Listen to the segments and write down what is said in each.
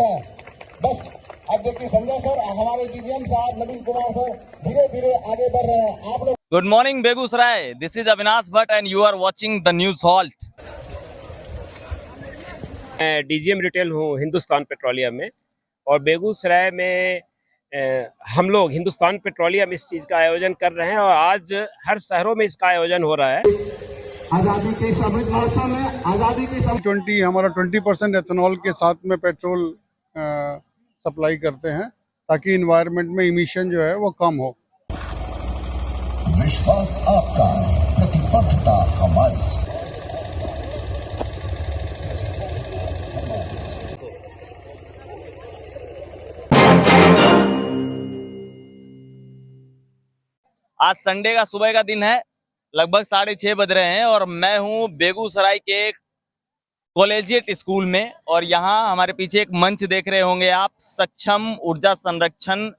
हैं। बस अब देखिए संजय सर, हमारे डीजीएम साहब नवीन कुमार सर धीरे धीरे आगे बढ़ रहे हैं। आप लोग good morning Begusarai, this is Avinash Bhatt and you are watching the news halt. मैं डीजीएम रिटेल हूँ हिंदुस्तान पेट्रोलियम में, और बेगूसराय में हम लोग हिंदुस्तान पेट्रोलियम इस चीज़ का आयोजन कर रहे हैं और आज हर शहरों में इसका आयोजन हो रहा है। आजादी के अमृत महोत्सव में आजादी के 20 हमारा 20% एथेनॉल के साथ में पेट्रोल सप्लाई करते हैं ताकि इन्वायरमेंट में इमिशन जो है वो कम हो। विश्वास आपका, प्रतिबद्धता हमारी। आज संडे का सुबह का दिन है, लगभग 6:30 बज रहे हैं और मैं हूं बेगूसराय के एक कॉलेजिएट स्कूल में। और यहाँ हमारे पीछे एक मंच देख रहे होंगे आप, सक्षम ऊर्जा संरक्षण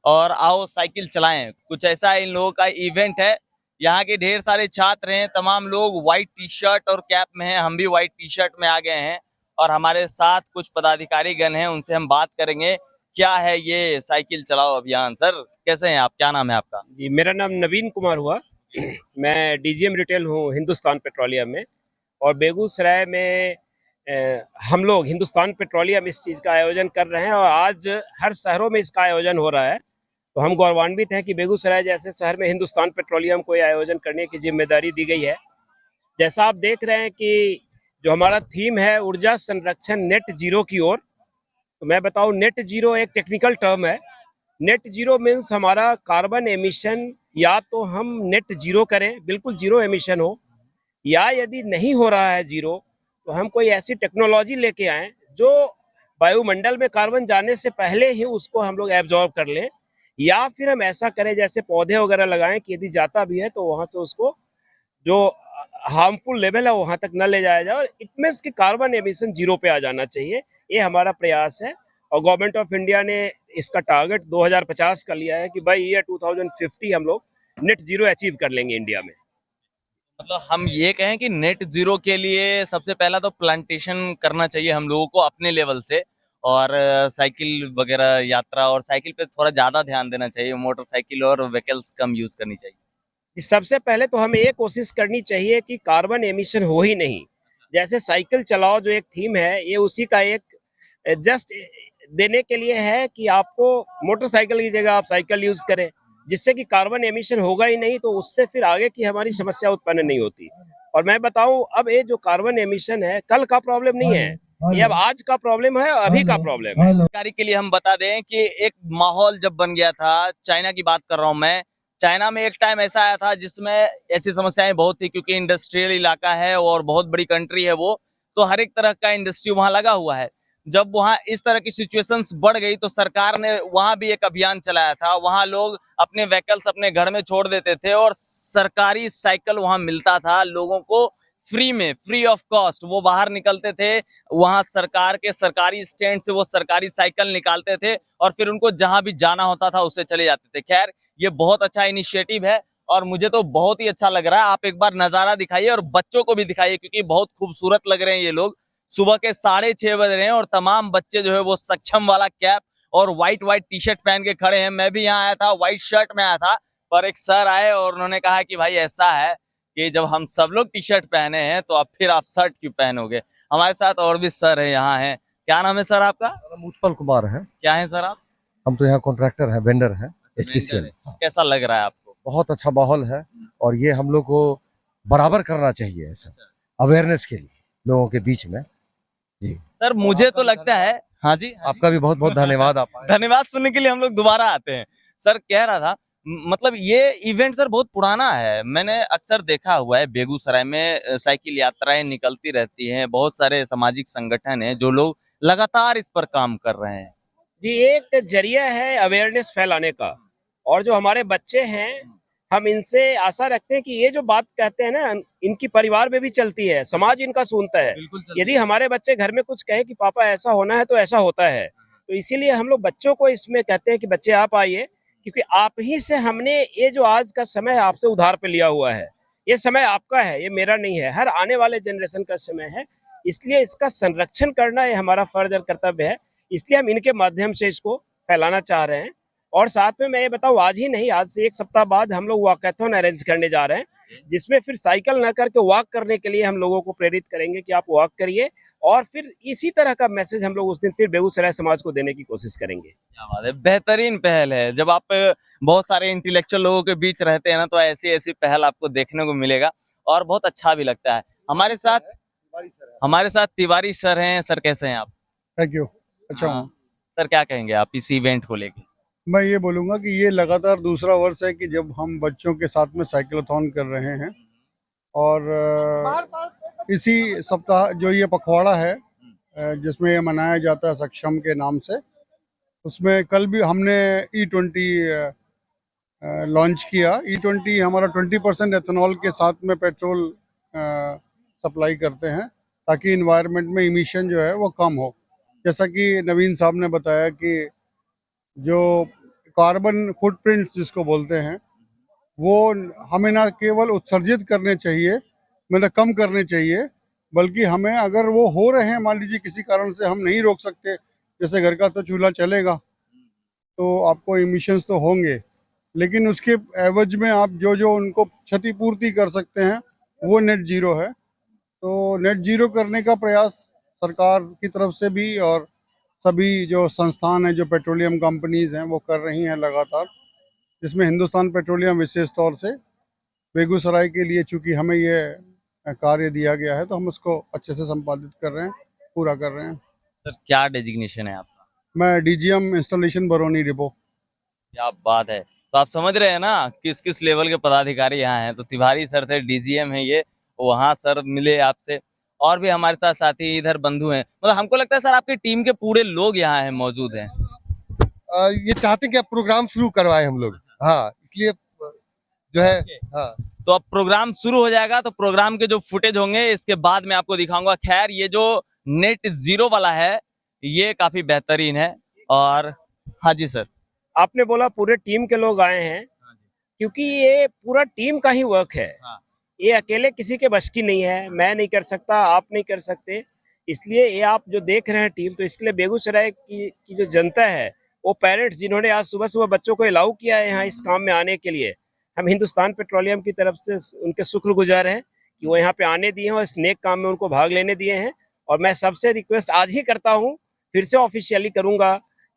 और आओ साइकिल चलाएं, कुछ ऐसा इन लोगों का इवेंट है। यहाँ के ढेर सारे छात्र हैं, तमाम लोग व्हाइट टी शर्ट और कैप में हैं, हम भी व्हाइट टी शर्ट में आ गए हैं और हमारे साथ कुछ पदाधिकारी गण हैं, उनसे हम बात करेंगे क्या है ये साइकिल चलाओ अभियान। सर कैसे हैं आप, क्या नाम है आपका? जी, मेरा नाम नवीन कुमार हुआ। मैं डीजीएम रिटेल हूँ हिंदुस्तान पेट्रोलियम में, और बेगूसराय में हम लोग हिंदुस्तान पेट्रोलियम इस चीज़ का आयोजन कर रहे हैं और आज हर शहरों में इसका आयोजन हो रहा है। तो हम गौरवान्वित हैं कि बेगूसराय जैसे शहर में हिंदुस्तान पेट्रोलियम को आयोजन करने की जिम्मेदारी दी गई है। जैसा आप देख रहे हैं कि जो हमारा थीम है ऊर्जा संरक्षण नेट जीरो की ओर, तो मैं बताऊं नेट जीरो एक टेक्निकल टर्म है। नेट जीरो मीन्स हमारा कार्बन एमिशन या तो हम नेट जीरो करें, बिल्कुल जीरो एमिशन हो, या यदि नहीं हो रहा है जीरो तो हम कोई ऐसी टेक्नोलॉजी लेके आएँ जो वायुमंडल में कार्बन जाने से पहले ही उसको हम लोग एब्जॉर्ब कर लें, या फिर हम ऐसा करें जैसे पौधे वगैरह लगाएं कि यदि जाता भी है तो वहाँ से उसको जो हार्मफुल लेवल है वहाँ तक न ले जाया जाए, और इट मीन्स कि कार्बन एमिशन जीरो पे आ जाना चाहिए। ये हमारा प्रयास है और गवर्नमेंट ऑफ इंडिया ने इसका टारगेट 2050 का लिया है कि भाई ईयर 2050 हम लोग नेट जीरो अचीव कर लेंगे इंडिया में। मतलब हम ये कहें कि नेट जीरो के लिए सबसे पहला तो प्लांटेशन करना चाहिए हम लोगों को अपने लेवल से, और साइकिल वगैरह यात्रा और साइकिल पे थोड़ा ज्यादा ध्यान देना चाहिए, मोटरसाइकिल और व्हीकल्स कम यूज करनी चाहिए। सबसे पहले तो हमें ये कोशिश करनी चाहिए कि कार्बन एमिशन हो ही नहीं। जैसे साइकिल चलाओ जो एक थीम है, ये उसी का एक जस्ट देने के लिए है कि आपको मोटरसाइकिल की जगह आप साइकिल यूज करें, जिससे कि कार्बन एमिशन होगा ही नहीं, तो उससे फिर आगे की हमारी समस्या उत्पन्न नहीं होती। और मैं बताऊं, अब ये जो कार्बन एमिशन है कल का प्रॉब्लम नहीं है, ये अब आज का प्रॉब्लम है, अभी का प्रॉब्लम है। जानकारी के लिए हम बता दें कि एक माहौल जब बन गया था, चाइना की बात कर रहा हूं मैं, चाइना में एक टाइम ऐसा आया था जिसमें ऐसी समस्याएं बहुत थी, क्योंकि इंडस्ट्रियल इलाका है और बहुत बड़ी कंट्री है वो, तो हर एक तरह का इंडस्ट्री वहां लगा हुआ है। जब वहां इस तरह की सिचुएशंस बढ़ गई तो सरकार ने वहां भी एक अभियान चलाया था। वहां लोग अपने व्हीकल्स अपने घर में छोड़ देते थे और सरकारी साइकिल वहां मिलता था लोगों को फ्री में, फ्री ऑफ कॉस्ट। वो बाहर निकलते थे, वहां सरकार के सरकारी स्टैंड से वो सरकारी साइकिल निकालते थे और फिर उनको जहां भी जाना होता था उससे चले जाते थे। खैर, ये बहुत अच्छा इनिशिएटिव है और मुझे तो बहुत ही अच्छा लग रहा है। आप एक बार नजारा दिखाइए और बच्चों को भी दिखाइए, क्योंकि बहुत खूबसूरत लग रहे हैं ये लोग। सुबह के 6:30 बज रहे हैं और तमाम बच्चे जो है वो सक्षम वाला कैप और व्हाइट टी शर्ट पहन के खड़े हैं। मैं भी यहाँ आया था, व्हाइट शर्ट में आया था, पर एक सर आए और उन्होंने कहा कि भाई ऐसा है कि जब हम सब लोग टी शर्ट पहने हैं तो अब फिर आप शर्ट क्यों पहनोगे। हमारे साथ और भी सर है, यहाँ है। क्या नाम है सर आपका? उत्पल कुमार है। क्या है सर आप? हम तो यहाँ कॉन्ट्रैक्टर हैं, वेंडर हैं, एचपीसीएल। कैसा लग रहा है आपको? बहुत अच्छा माहौल है और ये हम लोग को बराबर करना चाहिए ऐसा अवेयरनेस के लिए लोगों के बीच में। जी सर, मुझे तो लगता है, हाँ जी, आपका भी बहुत बहुत धन्यवाद। आप धन्यवाद सुनने के लिए हम लोग दोबारा आते हैं। सर कह रहा था, मतलब ये इवेंट सर बहुत पुराना है, मैंने अक्सर देखा हुआ है बेगूसराय में साइकिल यात्राएं निकलती रहती हैं, बहुत सारे सामाजिक संगठन हैं जो लोग लगातार इस पर काम कर रहे हैं। जी, एक जरिया है अवेयरनेस फैलाने का, और जो हमारे बच्चे हैं हम इनसे आशा रखते हैं कि ये जो बात कहते हैं ना, इनकी परिवार में भी चलती है, समाज इनका सुनता है। यदि हमारे बच्चे घर में कुछ कहे कि पापा ऐसा होना है तो ऐसा होता है, तो इसीलिए हम लोग बच्चों को इसमें कहते हैं कि बच्चे आप आइए, क्योंकि आप ही से हमने ये जो आज का समय आपसे उधार पे लिया हुआ है, ये समय आपका है, ये मेरा नहीं है, हर आने वाले जनरेशन का समय है। इसलिए इसका संरक्षण करना ये हमारा फर्ज और कर्तव्य है इसलिए हम इनके माध्यम से इसको फैलाना चाह रहे हैं। और साथ में मैं ये बताऊं, आज ही नहीं, आज से 1 सप्ताह बाद हम लोग वॉकैथन अरेंज करने जा रहे हैं, जिसमें फिर साइकिल न करके वॉक करने के लिए हम लोगों को प्रेरित करेंगे कि आप वॉक करिए। और फिर इसी तरह का मैसेज हम लोग उस दिन फिर बेगूसराय समाज को देने की कोशिश करेंगे। क्या बात है, बेहतरीन पहल है। जब आप बहुत सारे इंटेलेक्चुअल लोगों के बीच रहते हैं ना, तो ऐसी ऐसी पहल आपको देखने को मिलेगा और बहुत अच्छा भी लगता है। हमारे साथ तिवारी सर हैं। सर कैसे हैं आप? Thank you. अच्छा हूँ। सर क्या कहेंगे आप इस इवेंट को लेकर? मैं ये बोलूँगा कि ये लगातार दूसरा वर्ष है कि जब हम बच्चों के साथ में साइकिलोथॉन कर रहे हैं। और इसी सप्ताह जो ये पखवाड़ा है जिसमें ये मनाया जाता है सक्षम के नाम से, उसमें कल भी हमने E20 लॉन्च किया। E20 हमारा 20% एथेनॉल के साथ में पेट्रोल सप्लाई करते हैं ताकि इन्वायरमेंट में इमिशन जो है वो कम हो। जैसा कि नवीन साहब ने बताया कि जो कार्बन फुटप्रिंट्स जिसको बोलते हैं, वो हमें ना केवल उत्सर्जित करने चाहिए, मतलब कम करने चाहिए, बल्कि हमें अगर वो हो रहे हैं, मान लीजिए किसी कारण से हम नहीं रोक सकते, जैसे घर का तो चूल्हा चलेगा तो आपको इमिशंस तो होंगे, लेकिन उसके एवज में आप जो जो उनको क्षतिपूर्ति कर सकते हैं वो नेट जीरो है। तो नेट जीरो करने का प्रयास सरकार की तरफ से भी और सभी जो संस्थान हैं, जो पेट्रोलियम कंपनीज हैं, वो कर रही हैं लगातार, जिसमें हिंदुस्तान पेट्रोलियम विशेष तौर से बेगूसराय के लिए, चूंकि हमें ये कार्य दिया गया है तो हम उसको अच्छे से संपादित कर रहे हैं, पूरा कर रहे हैं। सर क्या डेजिग्नेशन है आपका? मैं DGM इंस्टॉलेशन बरौनी डिपो। क्या बात है। तो आप समझ रहे हैं ना किस किस लेवल के पदाधिकारी यहाँ हैं। तो तिवारी सर थे, DGM है ये, वहाँ सर मिले आपसे। और भी हमारे साथ साथी इधर बंधु हैं। मतलब हमको लगता है सर आपकी टीम के पूरे लोग यहाँ हैं, मौजूद हैं। ये चाहते हैं कि अब प्रोग्राम शुरू करवाएं हम लोग। हाँ, इसलिए जो है। हाँ, तो अब प्रोग्राम शुरू हो जाएगा, तो प्रोग्राम के जो फुटेज होंगे इसके बाद मैं आपको दिखाऊंगा। खैर ये जो नेट जीरो वाला है ये काफी बेहतरीन है। और हाँ जी सर। आपने बोला पूरे टीम के लोग आए हैं, क्योंकि ये पूरा टीम का ही वर्क है। हाँ। ये अकेले किसी के बस की नहीं है, मैं नहीं कर सकता, आप नहीं कर सकते। इसलिए ये आप जो देख रहे हैं टीम, तो इसके लिए बेगूसराय की जो जनता है, वो पेरेंट्स जिन्होंने आज सुबह सुबह बच्चों को अलाउ किया है यहाँ इस काम में आने के लिए, हम हिंदुस्तान पेट्रोलियम की तरफ से उनके शुक्रगुजार हैं कि वो यहाँ पे आने दिए हैं और इस नेक काम में उनको भाग लेने दिए हैं। और मैं सबसे रिक्वेस्ट आज ही करता हूँ, फिर से ऑफिशियली करूँगा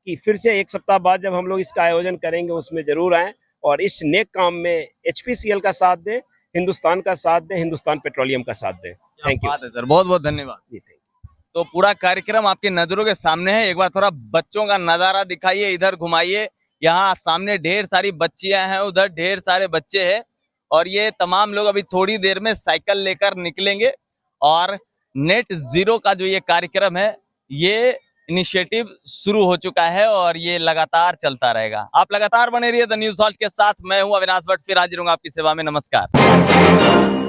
कि फिर से 1 सप्ताह बाद जब हम लोग इसका आयोजन करेंगे उसमें जरूर आएँ और इस नेक काम में HPCL का साथ दें, हिंदुस्तान का साथ दें, हिंदुस्तान पेट्रोलियम का साथ दें। Thank you. बात है सर, बहुत बहुत धन्यवाद जी, थैंक यू। तो पूरा कार्यक्रम आपकी नजरों के सामने है। एक बार थोड़ा बच्चों का नजारा दिखाइए, इधर घुमाइए। यहाँ सामने ढेर सारी बच्चियां हैं, उधर ढेर सारे बच्चे हैं और ये तमाम लोग अभी थोड़ी देर में साइकिल लेकर निकलेंगे। और नेट जीरो का जो ये कार्यक्रम है, ये इनिशिएटिव शुरू हो चुका है और ये लगातार चलता रहेगा। आप लगातार बने रहिए द न्यूज़ हॉल्ट के साथ। मैं हूं अविनाश भट्ट, फिर हाजिर हूं आपकी सेवा में। नमस्कार।